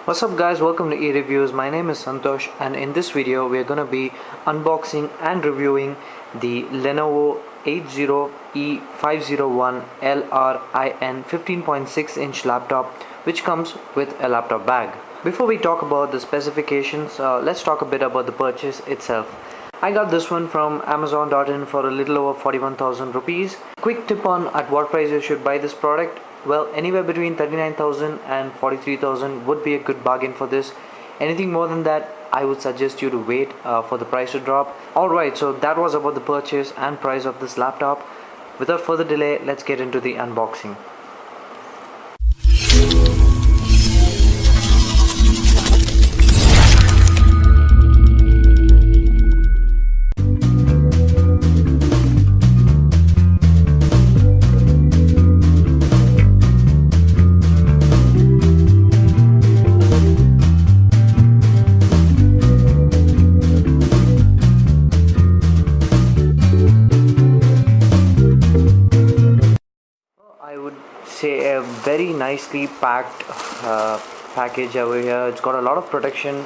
What's up guys, welcome to e-reviews. My name is Santosh and in this video we are going to be unboxing and reviewing the Lenovo 80E501 LRIN 15.6 inch laptop which comes with a laptop bag. Before we talk about the specifications, let's talk a bit about the purchase itself. I got this one from Amazon.in for a little over 41,000 rupees. Quick tip on at what price you should buy this product. Well, anywhere between 39,000 and 43,000 would be a good bargain for this. Anything more than that, I would suggest you to wait for the price to drop. Alright, so that was about the purchase and price of this laptop. Without further delay, let's get into the unboxing. I would say a very nicely packed package over here. It's got a lot of protection,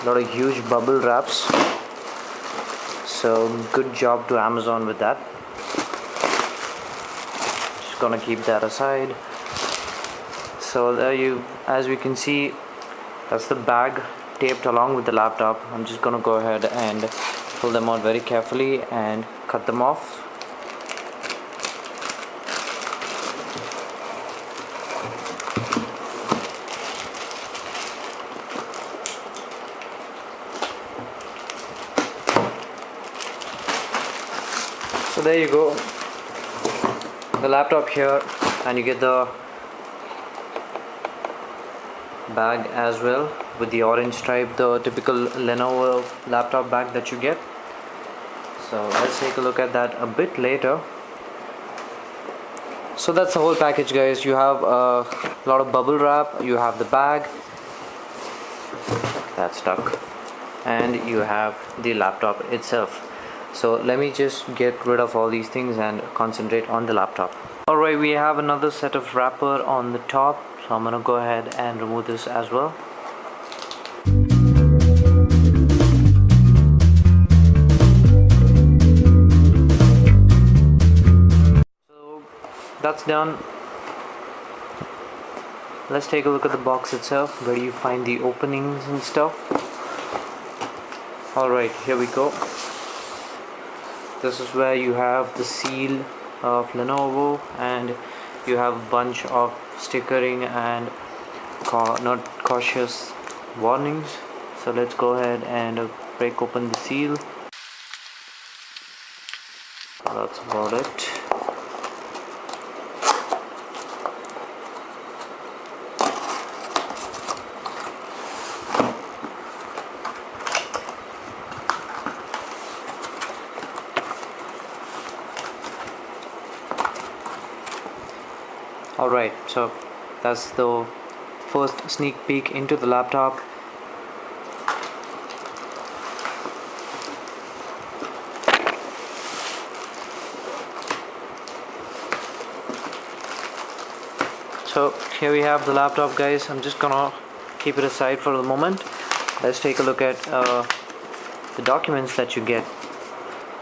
a lot of huge bubble wraps, so good job to Amazon with that. Just gonna keep that aside. So there you, as we can see, that's the bag taped along with the laptop. I'm just gonna go ahead and pull them out very carefully and cut them off. So there you go, the laptop here, and you get the bag as well with the orange stripe, the typical Lenovo laptop bag that you get. So let's take a look at that a bit later. So that's the whole package guys. You have a lot of bubble wrap, you have the bag that's stuck, and you have the laptop itself. So let me just get rid of all these things and concentrate on the laptop. Alright, we have another set of wrapper on the top, so I'm gonna go ahead and remove this as well. So that's done. Let's take a look at the box itself, where you find the openings and stuff. Alright, here we go. This is where you have the seal of Lenovo, and you have a bunch of stickering and not cautious warnings. So let's go ahead and break open the seal. That's about it. Alright, so that's the first sneak peek into the laptop. So here we have the laptop guys. I'm just gonna keep it aside for the moment. Let's take a look at the documents that you get.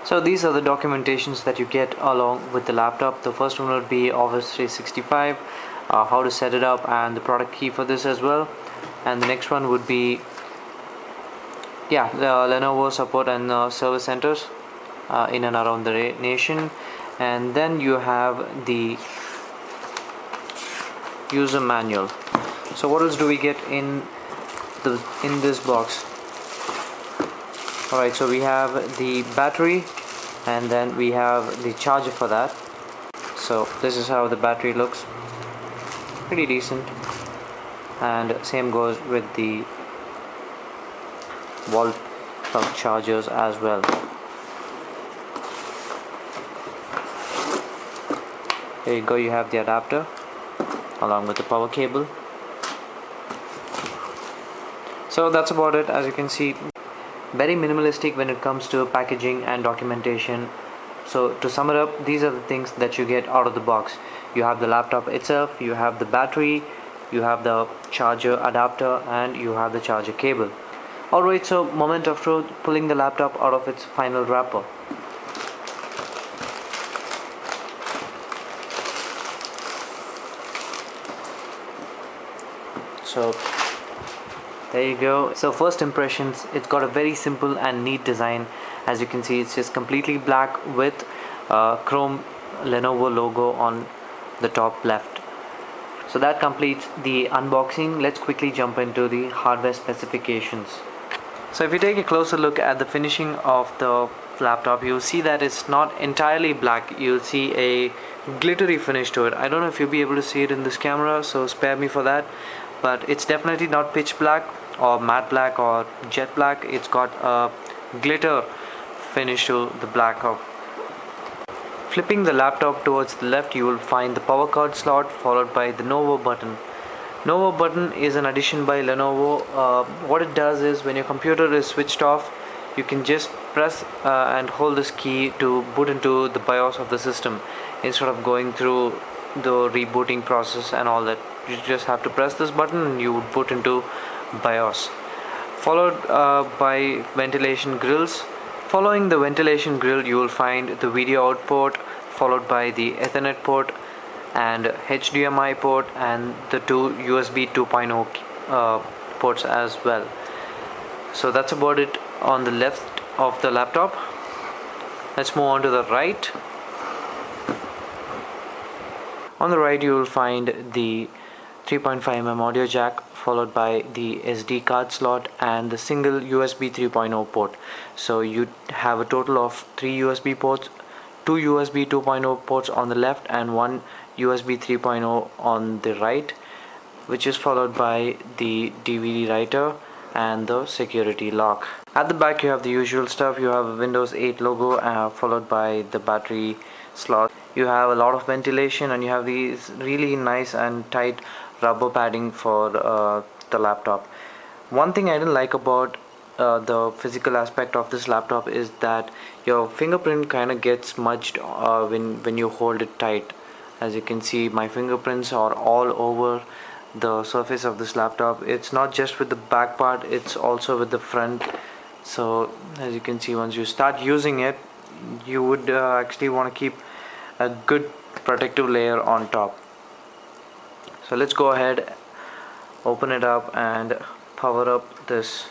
So these are the documentations that you get along with the laptop. The first one would be Office 365, how to set it up, and the product key for this as well. And the next one would be the Lenovo support and service centers in and around the nation. And then you have the user manual. So what else do we get in this box? Alright, so we have the battery, and then we have the charger for that. So this is how the battery looks, pretty decent, and same goes with the wall plug chargers as well. There you go, you have the adapter along with the power cable. So that's about it. As you can see, very minimalistic when it comes to packaging and documentation. So to sum it up, these are the things that you get out of the box. You have the laptop itself, you have the battery, you have the charger adapter, and you have the charger cable. Alright, so moment of truth, pulling the laptop out of its final wrapper. So there you go. So first impressions, it's got a very simple and neat design. As you can see, it's just completely black with chrome Lenovo logo on the top left. So that completes the unboxing. Let's quickly jump into the hardware specifications. So if you take a closer look at the finishing of the laptop, you'll see that it's not entirely black. You'll see a glittery finish to it. I don't know if you'll be able to see it in this camera, so spare me for that. But it's definitely not pitch black or matte black or jet black. It's got a glitter finish to the black of. Flipping the laptop towards the left, you will find the power cord slot followed by the Novo button. Novo button is an addition by Lenovo. What it does is when your computer is switched off, you can just press and hold this key to boot into the BIOS of the system instead of going through the rebooting process and all that. You just have to press this button and you would boot into BIOS. Followed by ventilation grills. Following the ventilation grill, you will find the video out port followed by the Ethernet port and HDMI port and the two USB 2.0 ports as well. So that's about it on the left of the laptop. Let's move on to the right. On the right, you will find the 3.5mm audio jack followed by the SD card slot and the single USB 3.0 port. So you have a total of 3 USB ports, 2 USB 2.0 ports on the left and 1 USB 3.0 on the right, which is followed by the DVD writer and the security lock. At the back you have the usual stuff. You have a Windows 8 logo followed by the battery slot. You have a lot of ventilation and you have these really nice and tight rubber padding for the laptop. One thing I didn't like about the physical aspect of this laptop is that your fingerprint kind of gets smudged when you hold it tight. As you can see, my fingerprints are all over the surface of this laptop. It's not just with the back part, it's also with the front. So as you can see, once you start using it, you would actually want to keep a good protective layer on top. So let's go ahead, open it up and power up this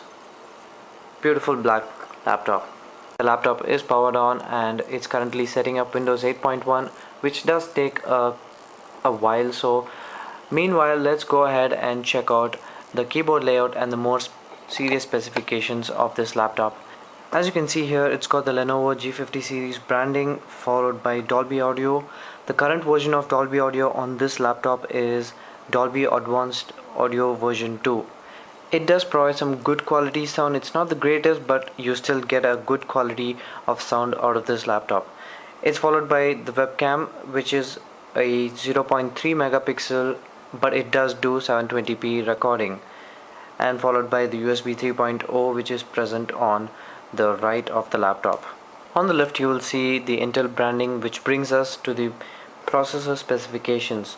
beautiful black laptop. The laptop is powered on and it's currently setting up Windows 8.1, which does take a while. So meanwhile, let's go ahead and check out the keyboard layout and the more serious specifications of this laptop. As you can see here, it's got the Lenovo G50 series branding followed by Dolby Audio. The current version of Dolby Audio on this laptop is Dolby Advanced Audio version 2. It does provide some good quality sound. It's not the greatest, but you still get a good quality of sound out of this laptop. It's followed by the webcam, which is a 0.3 megapixel, but it does do 720p recording, and followed by the USB 3.0, which is present on the right of the laptop. On the left you will see the Intel branding, which brings us to the processor specifications.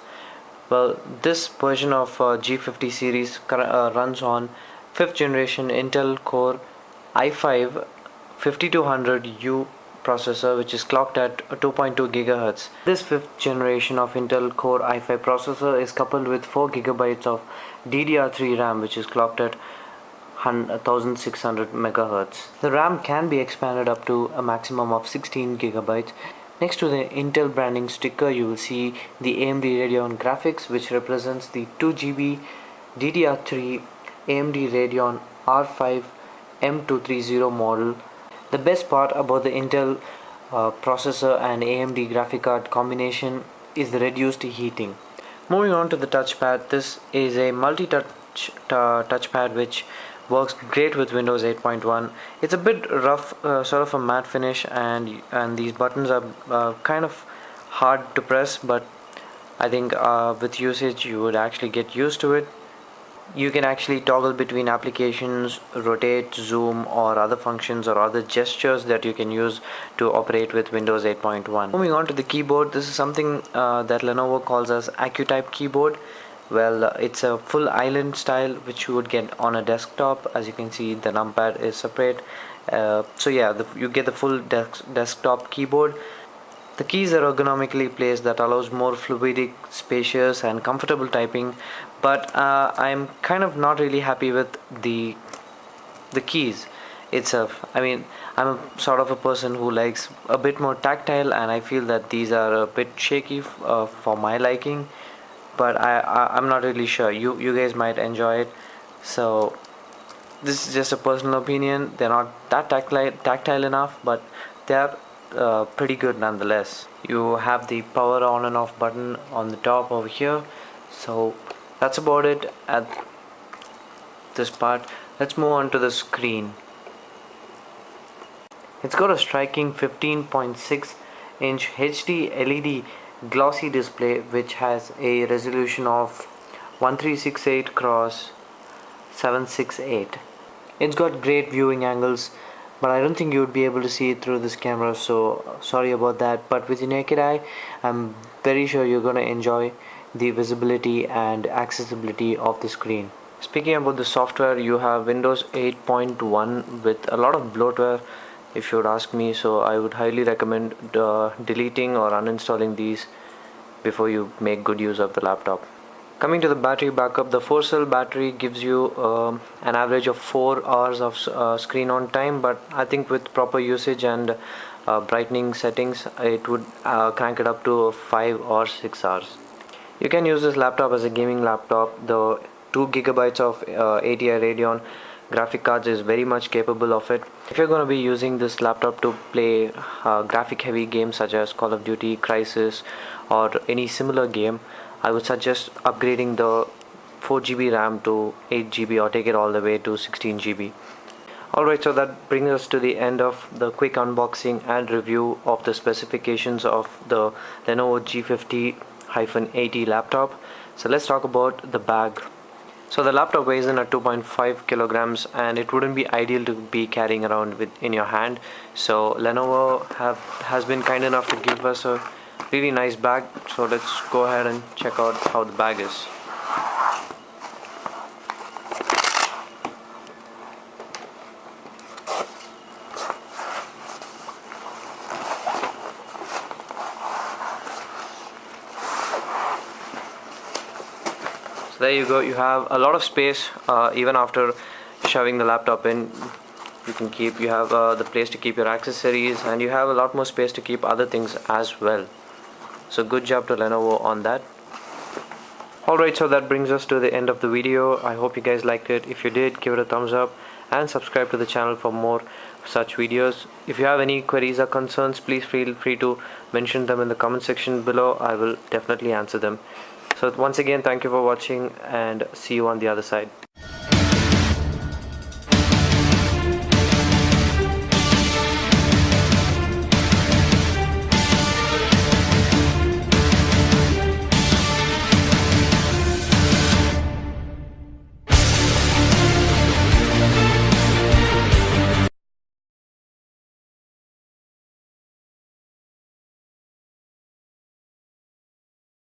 Well, this version of G50 series runs on 5th generation Intel Core i5 5200U processor, which is clocked at 2.2 GHz. This 5th generation of Intel Core i5 processor is coupled with 4 GB of DDR3 RAM, which is clocked at 1600 MHz. The RAM can be expanded up to a maximum of 16 GB. Next to the Intel branding sticker, you will see the AMD Radeon graphics, which represents the 2 GB DDR3 AMD Radeon R5 M230 model. The best part about the Intel processor and AMD graphic card combination is the reduced heating. Moving on to the touchpad, this is a multi-touch touchpad which works great with Windows 8.1. It's a bit rough, sort of a matte finish, and these buttons are kind of hard to press, but I think with usage you would actually get used to it. You can actually toggle between applications, rotate, zoom, or other functions or other gestures that you can use to operate with Windows 8.1. Moving on to the keyboard, this is something that Lenovo calls as AccuType keyboard. Well, it's a full island style which you would get on a desktop. As you can see, the numpad is separate. So yeah, you get the full desktop keyboard. The keys are ergonomically placed that allows more fluidic, spacious and comfortable typing, but I'm kind of not really happy with the keys itself. I mean, I'm a sort of a person who likes a bit more tactile, and I feel that these are a bit shaky for my liking. But I'm not really sure. You guys might enjoy it. So this is just a personal opinion. They're not that tactile enough, but they're pretty good nonetheless. You have the power on and off button on the top over here. So that's about it at this part. Let's move on to the screen. It's got a striking 15.6 inch HD LED glossy display which has a resolution of 1368 x 768. It's got great viewing angles, but I don't think you would be able to see it through this camera, so sorry about that. But with your naked eye, I'm very sure you're going to enjoy the visibility and accessibility of the screen. Speaking about the software, you have Windows 8.1 with a lot of bloatware, if you would ask me, so I would highly recommend deleting or uninstalling these before you make good use of the laptop. Coming to the battery backup, the 4-cell battery gives you an average of 4 hours of screen on time, but I think with proper usage and brightening settings, it would crank it up to 5 or 6 hours. You can use this laptop as a gaming laptop. The 2 gigabytes of ATI Radeon graphic cards is very much capable of it. If you're going to be using this laptop to play graphic heavy games such as Call of Duty, Crisis or any similar game, I would suggest upgrading the 4GB RAM to 8GB or take it all the way to 16GB. Alright, so that brings us to the end of the quick unboxing and review of the specifications of the Lenovo G50-80 laptop. So let's talk about the bag. So the laptop weighs in at 2.5 kilograms and it wouldn't be ideal to be carrying around in your hand. So Lenovo has been kind enough to give us a really nice bag. So let's go ahead and check out how the bag is. So there you go, you have a lot of space even after shoving the laptop in. You have the place to keep your accessories, and you have a lot more space to keep other things as well. So good job to Lenovo on that. Alright, so that brings us to the end of the video. I hope you guys liked it. If you did, give it a thumbs up and subscribe to the channel for more such videos. If you have any queries or concerns, please feel free to mention them in the comment section below. I will definitely answer them. So once again, thank you for watching and see you on the other side.